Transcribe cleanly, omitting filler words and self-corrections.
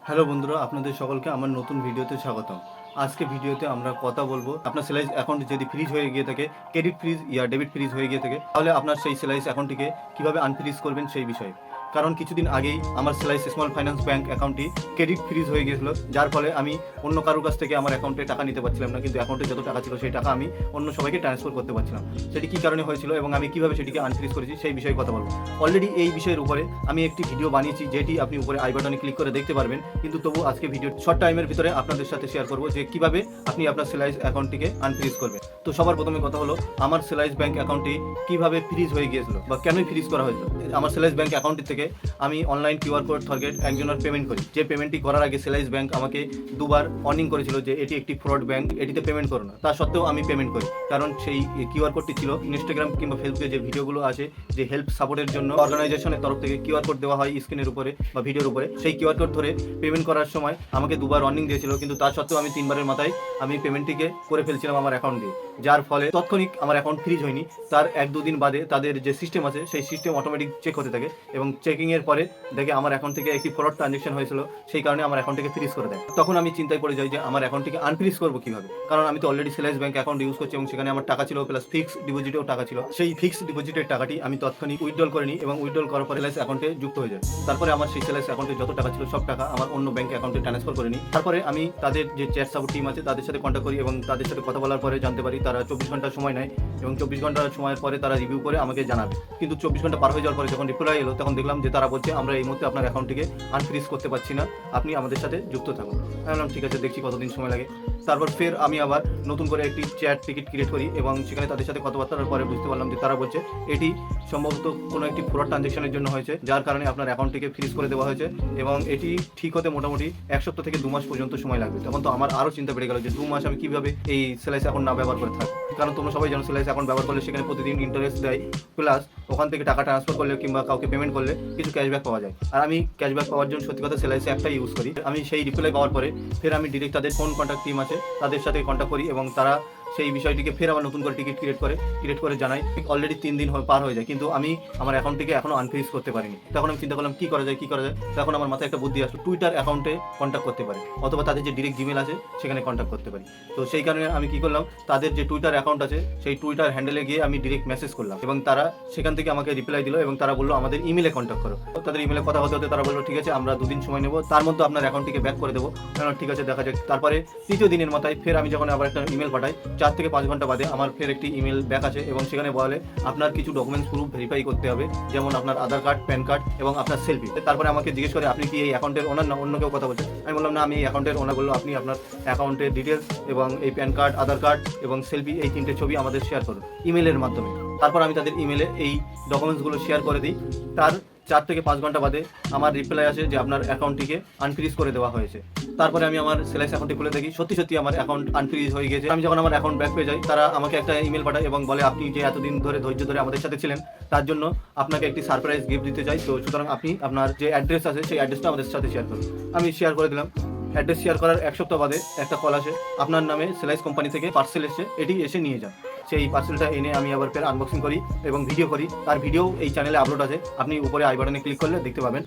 Hello বন্ধুরা, আপনাদের সকলকে আমার নতুন ভিডিওতে স্বাগতম। আজকে ভিডিওতে আমরা কথা বলবো, আপনার সেলাইস অ্যাকাউন্ট যদি ফ্রিজ হয়ে গিয়ে থাকে, ক্রেডিট ফ্রিজ ইয়া ডেবিট ফ্রিজ হয়ে গিয়ে থাকে, তাহলে আপনার সেই সেলাইস অ্যাকাউন্টটিকে কীভাবে আনফ্রিজ করবেন সেই বিষয়ে। কারণ কিছুদিন আগেই আমার সেলাইস স্মল ফাইন্যান্স ব্যাংক অ্যাকাউন্টটি ক্রেডিট ফ্রিজ হয়ে গিয়েছিল, যার ফলে আমি অন্য কারোর কাছ থেকে আমার অ্যাকাউন্টে টাকা নিতে পারছিলাম না, কিন্তু অ্যাকাউন্টে যত টাকা ছিল সেই টাকা আমি অন্য সবাইকে ট্রান্সফার করতে পারছিলাম। সেটি কী কারণে হয়েছিল এবং আমি কীভাবে সেটিকে আনফ্রিজ করেছি সেই বিষয়ে কথা বলবো। অলরেডি এই বিষয়ের উপরে আমি একটি ভিডিও বানিয়েছি, যেটি আপনি উপরে আই বাটনে ক্লিক করে দেখতে পারবেন, কিন্তু তবু আজকে ভিডিও শর্ট টাইমের ভিতরে আপনাদের সাথে শেয়ার করবো যে কীভাবে আপনি আপনার সেলাইস অ্যাকাউন্টটিকে আনফ্রিজ করবেন। তো সবার প্রথমে কথা হলো, আমার সেলাইস ব্যাংক অ্যাকাউন্টটি কীভাবে ফ্রিজ হয়ে গিয়েছিল বা কেনই ফ্রিজ করা হয়েছিল। আমার সেলাইস ব্যাংক অ্যাকাউন্টটি থেকে আমি অনলাইন কিউআর কোড টার্গেট একজনের পেমেন্ট করি। যে পেমেন্টটি করার আগে সেলাইস ব্যাংক আমাকে দুবার ওয়ার্নিং করেছিল যে এটি একটি ফ্রড ব্যাংক, এটিতে পেমেন্ট করো না। তা সত্ত্বেও আমি পেমেন্ট করি, কারণ সেই কিউআর কোডটি ছিল ইনস্টাগ্রাম কিংবা ফেসবুকে যে ভিডিওগুলো আছে, যে হেল্প সাপোর্টের জন্য অর্গানাইজেশনের তরফ থেকে কিউআর কোড দেওয়া হয় স্ক্রিনের উপরে বা ভিডিওর উপরে, সেই কিউআর কোড ধরে পেমেন্ট করার সময় আমাকে দুবার ওয়ার্নিং দিয়েছিল, কিন্তু তা সত্ত্বেও আমি 3বারের মাথায় আমি পেমেন্টটিকে করে ফেলছিলাম আমার অ্যাকাউন্ট দিয়ে, যার ফলে তাৎক্ষণিক আমার অ্যাকাউন্ট ফ্রিজ হয়নি। তার 1-2 দিন বাদে তাদের যে সিস্টেম আছে সেই সিস্টেম অটোমেটিক চেক হতে থাকে এবং চেকিংয়ের পরে দেখে আমার অ্যাকাউন্ট থেকে একটি ফ্রড ট্রানজ্যাকশন হয়েছিল, সেই কারণে আমার অ্যাকাউন্টটিকে ফ্রিজ করে দেয়। তখন আমি চিন্তায় পড়ে যাই যে আমার অ্যাকাউন্টটিকে আনফ্রিজ করবো কীভাবে, কারণ আমি তো অলরেডি সেলাইস ব্যাংক অ্যাকাউন্ট ইউজ করছি এবং সেখানে আমার টাকা ছিল, প্লাস ফিক্সড ডিপোজিটেও টাকা ছিল। সেই ফিক্সড ডিপোজিটের টাকাটি আমি তৎক্ষণিক উইথড্রল করে নিই এবং উইথড্রল করার পরে সেলাইস অ্যাকাউন্টে যুক্ত হয়ে যায়। তারপরে আমার সেই সেলাইস অ্যাকাউন্টে যত টাকা ছিল সব টাকা আমার অন্য ব্যাংক অ্যাকাউন্টে ট্রান্সফার করে নিই। তারপরে আমি তাদের যে চ্যাট সাপোর্ট টিম আছে তাদের সাথে কন্ট্যাক্ট করি এবং তাদের সাথে কথা বলার পরে জানতে পারি তারা 24 ঘন্টার সময় নেয় এবং 24 ঘন্টার সময়ের পরে তারা রিভিউ করে আমাকে জানাবে। কিন্তু 24 ঘন্টা পার হয়ে যাওয়ার পরে যখন রিপ্লাই এলো, তখন দেখলাম যে তারা বলছে আমরা এই মুহূর্তে আপনার অ্যাকাউন্টটিকে আনফ্রিজ করতে পারছি না, আপনি আমাদের সাথে যুক্ত থাকুন। আমি বললাম ঠিক আছে, দেখছি কতদিন সময় লাগে। তারপর ফের আমি আবার নতুন করে একটি চ্যাট টিকিট ক্রিয়েট করি এবং সেখানে তাদের সাথে কথাবার্তার পরে বুঝতে পারলাম যে তারা বলছে এটি সম্ভবত কোনো একটি ফ্রড ট্রানজ্যাকশনের জন্য হয়েছে, যার কারণে আপনার অ্যাকাউন্টটিকে ফ্রিজ করে দেওয়া হয়েছে এবং এটি ঠিক হতে মোটামুটি 1 সপ্তাহ থেকে 2 মাস পর্যন্ত সময় লাগবে। তখন তো আমার আরও চিন্তা বেড়ে গেল যে 2 মাস আমি কীভাবে এই সেলাইস অ্যাকাউন্ট না ব্যবহার করে থাকি। কারণ তোমরা সবাই জানো সেলাইস অ্যাকাউন্ট ব্যবহার করলে সেখানে প্রতিদিন ইন্টারেস্ট দেয়, প্লাস ওখান থেকে টাকা ট্রান্সফার করলে কিংবা কাউকে পেমেন্ট করলে কিছু ক্যাশব্যাক পাওয়া যায়। আর আমি ক্যাশব্যাক পাওয়ার জন্য সত্যি কথা সেলাইস অ্যাপটাই ইউজ করি। আমি সেই রিপ্লাই পাওয়ার পরে ফের আমি ডিরেক্ট তাদের ফোন কন্ট্যাক্ট টিম আছে তাদের সাথে কন্ট্যাক্ট করি এবং তারা সেই বিষয়টিকে ফের আবার নতুন করে টিকিট ক্রিয়েট করে জানাই। অলরেডি 3 দিন পার হয়ে যায়, কিন্তু আমি আমার অ্যাকাউন্টটিকে এখনও আনফ্রিজ করতে পারিনি। তখন আমি চিন্তা করলাম কী করা যায়। তখন আমার মাথায় একটা বুদ্ধি আসলো, টুইটার অ্যাকাউন্টে কন্ট্যাক্ট করতে পারি অথবা তাদের যে ডিরেক্ট জিমেল আছে সেখানে কন্ট্যাক্ট করতে পারি। তো সেই কারণে আমি কী করলাম, তাদের যে টুইটার অ্যাকাউন্ট আছে সেই টুইটার হ্যান্ডেলে গিয়ে আমি ডিরেক্ট মেসেজ করলাম এবং তারা সেখান থেকে আমাকে রিপ্লাই দিল এবং তারা বললো আমাদের ইমেলে কন্ট্যাক্ট করো। তাদের ইমেলে কথা হতে তারা বললো ঠিক আছে, আমরা 2 দিন সময় নেবো, তার মধ্যে আপনার অ্যাকাউন্টটিকে ব্যাক করে দেবো। ঠিক আছে, দেখা যাক। তারপরে 3য় দিনের মাথায় ফের আমি যখন আবার একটা ইমেল পাঠাই, 4 থেকে 5 ঘন্টা বাদে আমার ফের একটি ইমেল ব্যাক আছে এবং সেখানে বলে আপনার কিছু ডকুমেন্টস প্রুফ ভেরিফাই করতে হবে, যেমন আপনার আধার কার্ড, প্যান কার্ড এবং আপনার সেলফি। তারপরে আমাকে জিজ্ঞেস করে আপনি কি এই অ্যাকাউন্টের ওনার না অন্য কেউ কথা বলছেন। আমি বললাম না, আমি এই অ্যাকাউন্টের ওনার। বললো আপনি আপনার অ্যাকাউন্টের ডিটেলস এবং এই প্যান কার্ড, আধার কার্ড এবং সেলফি, এই 3টে ছবি আমাদের শেয়ার করুন ইমেলের মাধ্যমে। তারপর আমি তাদের ইমেলে এই ডকুমেন্টসগুলো শেয়ার করে দিই। তার 4 থেকে 5 ঘন্টা বাদে আমার রিপ্লাই আসে যে আপনার অ্যাকাউন্টটিকে আনফ্রিজ করে দেওয়া হয়েছে। তারপরে আমি আমার সেলাইস অ্যাকাউন্টটি খুলে দেখি সত্যি আমার অ্যাকাউন্ট আনফ্রিজ হয়ে গেছে। আমি যখন আমার অ্যাকাউন্ট ব্যাক পেয়ে যাই, তারা আমাকে একটা ইমেল পাঠায় এবং বলে আপনি যে এতদিন ধরে ধৈর্য ধরে আমাদের সাথে ছিলেন তার জন্য আপনাকে একটি সারপ্রাইজ গিফট দিতে চাই, তো সুতরাং আপনি আপনার যে অ্যাড্রেস আছে সেই অ্যাড্রেসটা আমাদের সাথে শেয়ার করুন। আমি শেয়ার করে দিলাম। অ্যাড্রেস শেয়ার করার 1 সপ্তাহ বাদে একটা কল আসে, আপনার নামে সেলাইস কোম্পানি থেকে পার্সেল এসে, এটি এসে নিয়ে যান। সেই পার্সেলটা এনে আমি আবার ফের আনবক্সিং করি এবং ভিডিও করি। তার ভিডিও এই চ্যানেলে আপলোড আছে, আপনি উপরে আই বাটনে ক্লিক করলে দেখতে পাবেন।